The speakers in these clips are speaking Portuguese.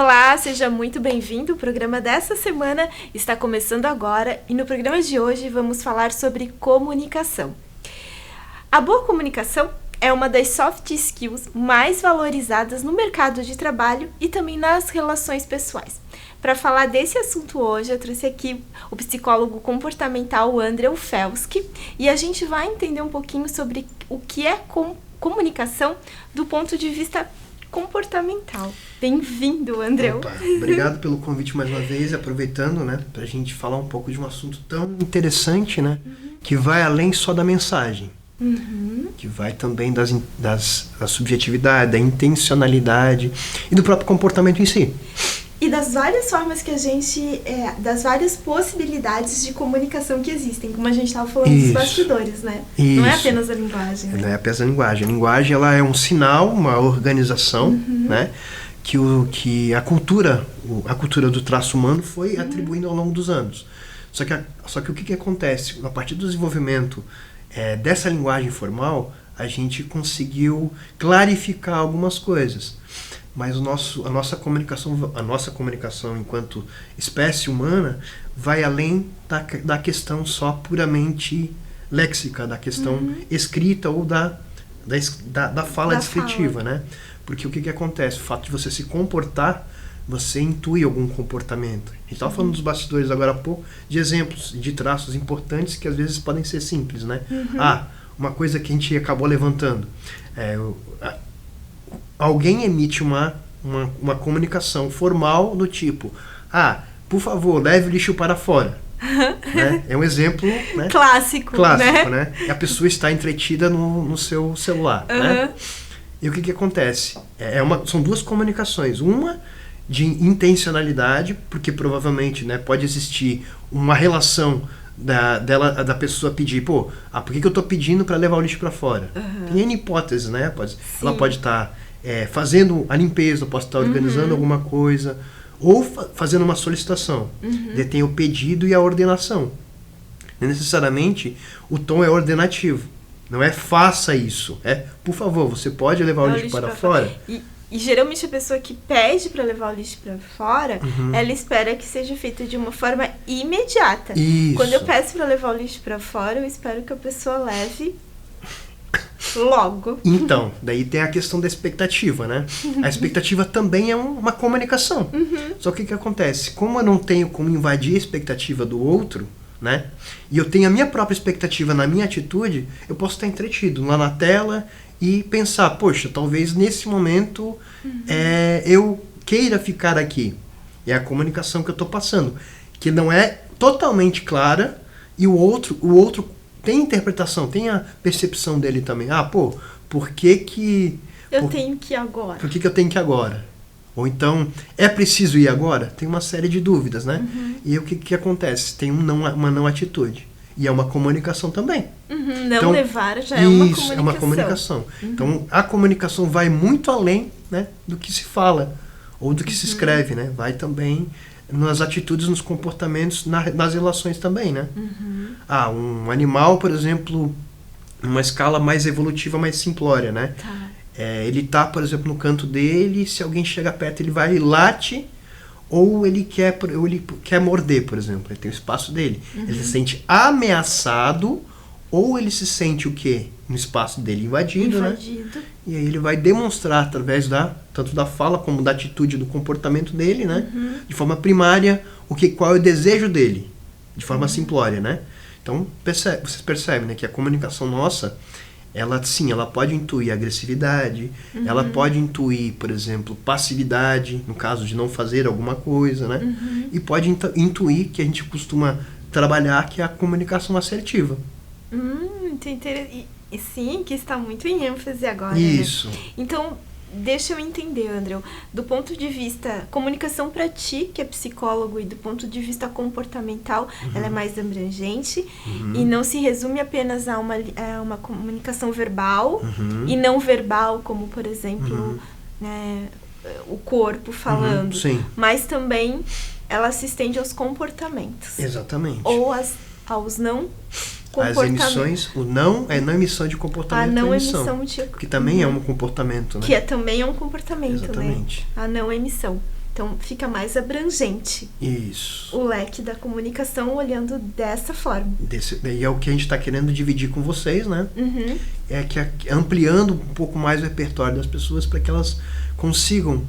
Olá, seja muito bem-vindo. O programa dessa semana está começando agora e no programa de hoje vamos falar sobre comunicação. A boa comunicação é uma das soft skills mais valorizadas no mercado de trabalho e também nas relações pessoais. Para falar desse assunto hoje, eu trouxe aqui o psicólogo comportamental André Felski e a gente vai entender um pouquinho sobre o que é comunicação do ponto de vista comportamental. Bem-vindo, André. Opa, obrigado pelo convite mais uma vez, aproveitando, né, pra gente falar um pouco de um assunto tão interessante, né, que vai além só da mensagem, que vai também da subjetividade, da intencionalidade e do próprio comportamento em si. E das várias formas que a gente, das várias possibilidades de comunicação que existem, como a gente estava falando dos bastidores, né? Isso. Não é apenas a linguagem. Não é apenas a linguagem. A linguagem, ela é um sinal, uma organização, né? Que a cultura do traço humano foi atribuindo ao longo dos anos. Só que o que acontece? A partir do desenvolvimento dessa linguagem formal, a gente conseguiu clarificar algumas coisas. Mas a nossa comunicação enquanto espécie humana vai além da questão só puramente léxica, da questão escrita ou da fala descritiva, né? Porque o que acontece? O fato de você se comportar, você intui algum comportamento. A gente estava falando dos bastidores agora há pouco, de exemplos, de traços importantes que às vezes podem ser simples, né? Uma coisa que a gente acabou levantando. Alguém emite uma comunicação formal do tipo, por favor, leve o lixo para fora. Né? É um exemplo, né? Clássico, né? E a pessoa está entretida no seu celular. Né? E o que acontece? São duas comunicações. Uma de intencionalidade, porque provavelmente, né, pode existir uma relação da pessoa pedir, por que eu estou pedindo para levar o lixo para fora? Tem N hipóteses, né? Ela pode estar fazendo a limpeza, pode estar organizando alguma coisa, ou fazendo uma solicitação. Tem o pedido e a ordenação. Não necessariamente o tom é ordenativo. Não é faça isso. Por favor, você pode levar o lixo para fora? E geralmente a pessoa que pede para levar o lixo para fora, ela espera que seja feito de uma forma imediata. Isso. Quando eu peço para levar o lixo para fora, eu espero que a pessoa leve logo. Então, daí tem a questão da expectativa, né? A expectativa também é uma comunicação. Só que o que acontece? Como eu não tenho como invadir a expectativa do outro, né? E eu tenho a minha própria expectativa na minha atitude, eu posso estar entretido lá na tela e pensar, poxa, talvez nesse momento eu queira ficar aqui. É a comunicação que eu estou passando, que não é totalmente clara e o outro tem interpretação, tem a percepção dele também. Por que eu tenho que ir agora? Por que eu tenho que ir agora? Ou então, é preciso ir agora? Tem uma série de dúvidas, né? E o que acontece? Tem uma não atitude. E é uma comunicação também. Não levar já é uma comunicação. Isso, é uma comunicação. Então, a comunicação vai muito além, né, do que se fala ou do que se escreve, né? Vai também nas atitudes, nos comportamentos, nas relações também, né? Um animal, por exemplo, numa escala mais evolutiva, mais simplória, né? Ele tá, por exemplo, no canto dele, se alguém chega perto, ele vai e late, ou ele quer morder, por exemplo. Ele tem o espaço dele. Ele se sente ameaçado, ou ele se sente o quê? No espaço dele invadido, né? E aí ele vai demonstrar através tanto da fala como da atitude, do comportamento dele, né? De forma primária, qual é o desejo dele, de forma simplória, né? Então, vocês percebem, né, que a comunicação nossa, ela pode intuir agressividade, ela pode intuir, por exemplo, passividade, no caso de não fazer alguma coisa, né? E pode intuir, que a gente costuma trabalhar, que é a comunicação assertiva. Sim, que está muito em ênfase agora. Isso. Né? Então, deixa eu entender, André. Do ponto de vista comunicação para ti, que é psicólogo, e do ponto de vista comportamental, ela é mais abrangente e não se resume apenas a uma comunicação verbal e não verbal, como, por exemplo, o corpo falando. Sim. Mas também ela se estende aos comportamentos. Exatamente. Ou aos não As emissões, o não é não emissão de comportamento. A não emissão que também é um comportamento, né? Também é um comportamento, exatamente, né? A não emissão. Então, fica mais abrangente Isso. o leque da comunicação olhando dessa forma. E é o que a gente está querendo dividir com vocês, né? Uhum. É que ampliando um pouco mais o repertório das pessoas para que elas consigam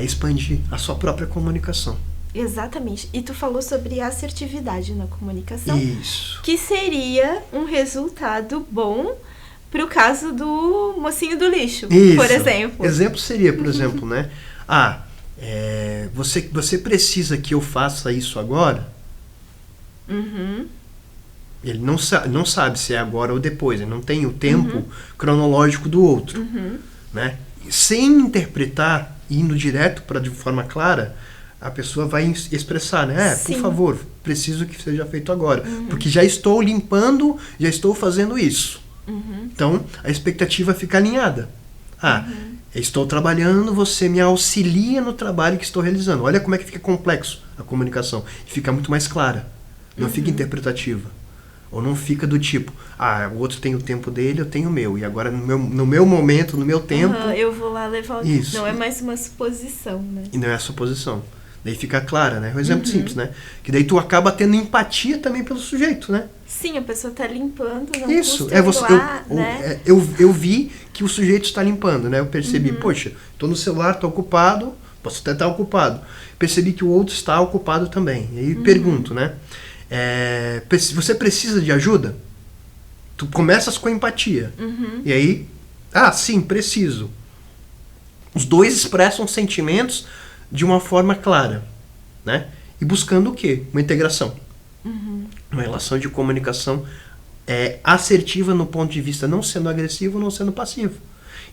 expandir a sua própria comunicação. Exatamente. E tu falou sobre assertividade na comunicação. Isso. Que seria um resultado bom pro caso do mocinho do lixo, Isso. por exemplo. Exemplo seria, por exemplo, né? Você precisa que eu faça isso agora? Uhum. Ele não sabe se é agora ou depois. Ele não tem o tempo cronológico do outro. Uhum. Né? Sem interpretar, indo direto de forma clara, a pessoa vai expressar, né? Por favor, preciso que seja feito agora. Porque já estou limpando, já estou fazendo isso. Então, a expectativa fica alinhada. Estou trabalhando, você me auxilia no trabalho que estou realizando. Olha como é que fica complexo a comunicação. Fica muito mais clara. Não fica interpretativa. Ou não fica do tipo, o outro tem o tempo dele, eu tenho o meu. E agora, no meu momento, no meu tempo... eu vou lá levar o... Isso. Não é mais uma suposição, né? E não é a suposição. Daí fica clara, né? Um exemplo simples, né? Que daí tu acaba tendo empatia também pelo sujeito, né? Sim, a pessoa tá limpando, não Isso, custa ir lá, né? eu vi que o sujeito está limpando, né? Eu percebi, poxa, tô no celular, tô ocupado, posso até estar ocupado. Percebi que o outro está ocupado também. E aí pergunto, né? Você precisa de ajuda? Tu começas com a empatia. E aí, sim, preciso. Os dois expressam sentimentos de uma forma clara, né? E buscando o quê? Uma integração. Uma relação de comunicação assertiva no ponto de vista não sendo agressivo, não sendo passivo.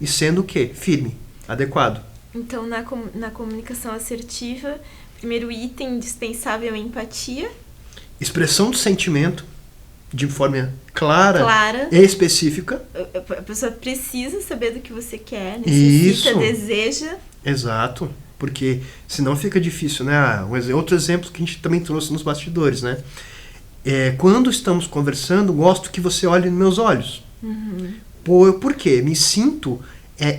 E sendo o quê? Firme, adequado. Então, na comunicação assertiva, primeiro item indispensável é a empatia. Expressão do sentimento de forma clara e específica. A pessoa precisa saber do que você quer, necessita, deseja. Exato. Porque senão fica difícil, né? Outro exemplo que a gente também trouxe nos bastidores, né? Quando estamos conversando, gosto que você olhe nos meus olhos. Por quê? Me sinto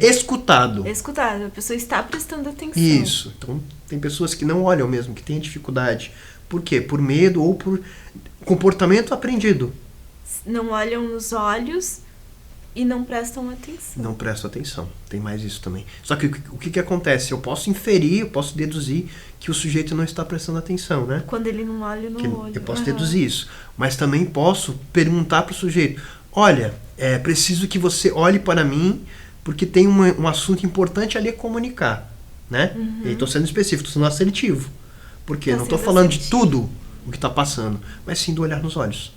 escutado. Escutado, a pessoa está prestando atenção. Isso. Então, tem pessoas que não olham mesmo, que têm dificuldade. Por quê? Por medo ou por comportamento aprendido. Não olham nos olhos e não prestam atenção. Não prestam atenção. Tem mais isso também. Só que o que acontece? Eu posso inferir, eu posso deduzir que o sujeito não está prestando atenção, né? Quando ele não olha no olho. Eu posso deduzir isso. Mas também posso perguntar para o sujeito, olha, preciso que você olhe para mim porque tem um assunto importante ali a comunicar, né? E estou sendo específico, estou sendo assertivo. Porque não estou falando de tudo o que está passando, mas sim do olhar nos olhos.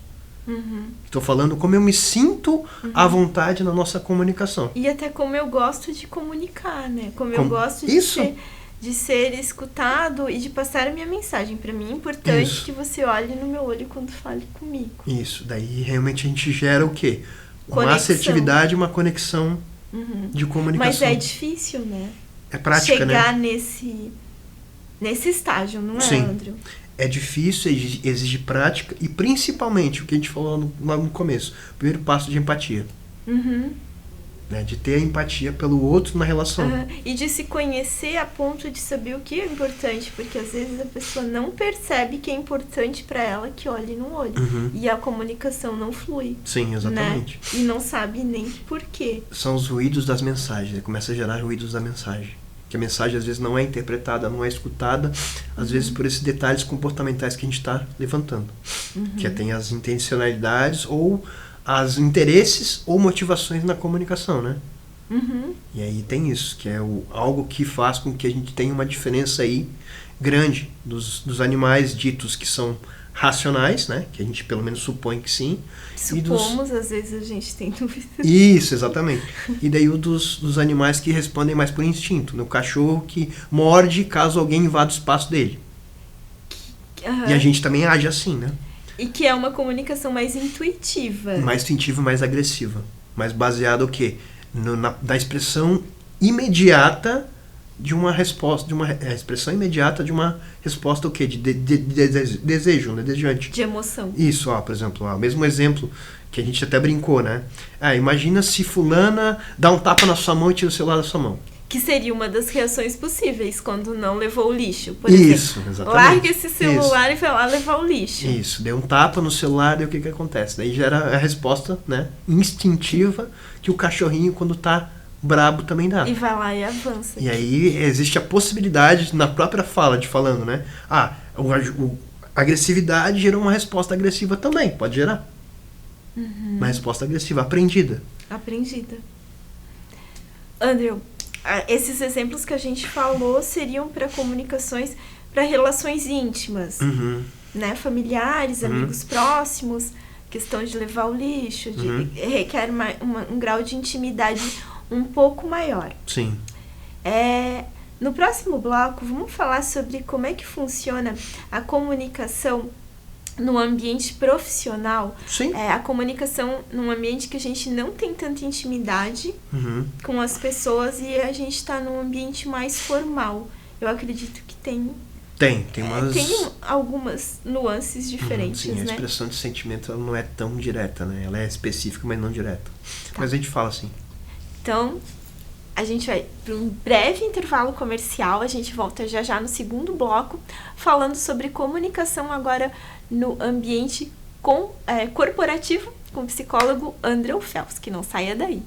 Estou falando como eu me sinto à vontade na nossa comunicação. E até como eu gosto de comunicar, né? Como eu gosto de ser escutado e de passar a minha mensagem. Para mim é importante que você olhe no meu olho quando fale comigo. Isso, daí realmente a gente gera o quê? Uma Conexão. assertividade, uma conexão de comunicação. Mas é difícil, né? É prática, chegar né? nesse estágio, não é, Sim. Andrew? É difícil, exige prática e principalmente o que a gente falou lá no começo, o primeiro passo de empatia. Né? De ter a empatia pelo outro na relação. E de se conhecer a ponto de saber o que é importante, porque às vezes a pessoa não percebe que é importante para ela que olhe no olho. E a comunicação não flui. Sim, exatamente. Né? E não sabe nem por quê. São os ruídos das mensagens, ele começa a gerar ruídos da mensagem. Que a mensagem às vezes não é interpretada, não é escutada, às vezes por esses detalhes comportamentais que a gente está levantando. Que tem as intencionalidades ou as interesses ou motivações na comunicação, né? E aí tem isso, que é algo que faz com que a gente tenha uma diferença aí grande dos animais ditos que são racionais, né? Que a gente pelo menos supõe que sim. Supomos, às vezes a gente tem dúvida. Isso, exatamente. E daí o dos animais que respondem mais por instinto. No cachorro que morde caso alguém invada o espaço dele. E a gente também age assim, né? E que é uma comunicação mais intuitiva. Mais intuitiva, mais agressiva. Mais baseada o quê? Na expressão imediata de uma resposta, expressão imediata de uma resposta o quê? De desejo, né? Desejante. De emoção. Isso, por exemplo, o mesmo exemplo que a gente até brincou, né? Imagina se fulana dá um tapa na sua mão e tira o celular da sua mão. Que seria uma das reações possíveis quando não levou o lixo. Por Isso, exemplo, exatamente. larga esse celular e vai lá levar o lixo. Isso, deu um tapa no celular e o que acontece? Daí gera a resposta, né, instintiva que o cachorrinho, quando tá brabo, também dá. E vai lá e avança. E aí existe a possibilidade, na própria fala, falando, né? A agressividade gerou uma resposta agressiva também, pode gerar. Uma resposta agressiva, aprendida. Aprendida. Andrew, esses exemplos que a gente falou seriam para comunicações, para relações íntimas, né? Familiares, amigos próximos, questão de levar o lixo, requer um grau de intimidade um pouco maior. Sim. No próximo bloco, vamos falar sobre como é que funciona a comunicação no ambiente profissional. Sim. A comunicação num ambiente que a gente não tem tanta intimidade com as pessoas e a gente está num ambiente mais formal. Eu acredito que tem algumas nuances diferentes, sim, né? A expressão de sentimento ela não é tão direta, né? Ela é específica, mas não direta. Tá. Mas a gente fala assim. Então, a gente vai para um breve intervalo comercial. A gente volta já no segundo bloco, falando sobre comunicação agora no ambiente corporativo com o psicólogo Andrew Fels, que não saia daí.